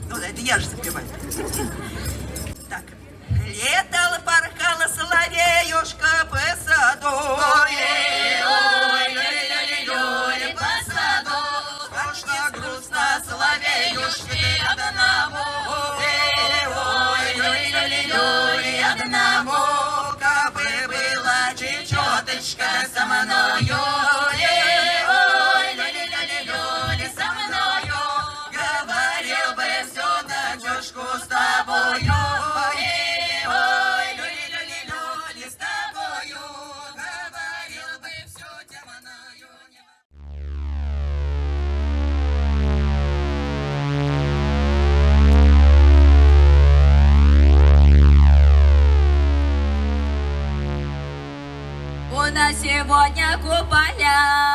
Ну да, это я же запеваю. Так. Летал, порхала соловеюшка по саду. Ой-ой-ой-ой-ой, по саду. Скучно, грустно, соловеюшке одному. Ой-ой-ой-ой-ой, одному. Кабы была чечеточка со мною. Ой-ой-ой-ой-ой, со мною. Говорил бы всю ночушку с тобою. Ой-ой-ой-ой-ой, с тобою. Говорил бы всю темною. У нас сегодня купаля.